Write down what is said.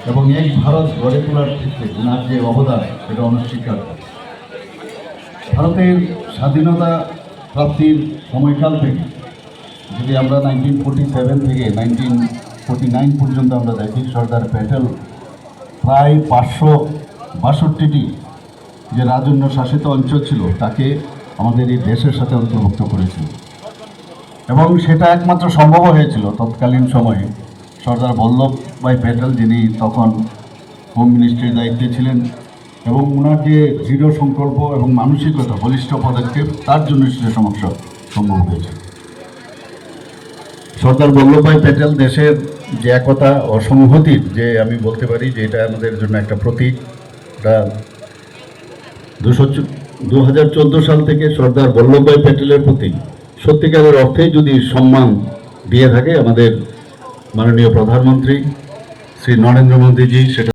এবং এই ভারত গড়ে তোলার ক্ষেত্রে ওনার যে অবদান সেটা অনস্বীকার্য। ভারতের স্বাধীনতা প্রাপ্তির সময়কাল থেকে যদি আমরা 1947 থেকে 1949 পর্যন্ত আমরা দেখি, সর্দার প্যাটেল প্রায় 562টি যে রাজন্য শাসিত অঞ্চল ছিল তাকে আমাদের এই দেশের সাথে অন্তর্ভুক্ত করেছিল, এবং সেটা একমাত্র সম্ভব হয়েছিল তৎকালীন সময়ে সর্দার বল্লভভাই প্যাটেল, যিনি তখন হোম মিনিস্ট্রির দায়িত্বে ছিলেন, এবং ওনার যে দৃঢ় সংকল্প এবং মানসিকতা, বলিষ্ঠ পদক্ষেপ, তার জন্য সেটা সমস্যা সম্ভব হয়েছে। সর্দার বল্লভভাই প্যাটেল দেশের যে একতা ও সংহতির যে আমি বলতে পারি যে এটা আমাদের জন্য একটা প্রতীক। এটা 2014 সাল থেকে সর্দার বল্লভভাই প্যাটেলের প্রতি সত্যিকারের অর্থেই যদি সম্মান দিয়ে থাকে আমাদের মাননীয় প্রধানমন্ত্রী শ্রী নরেন্দ্র মোদীজি, সেটা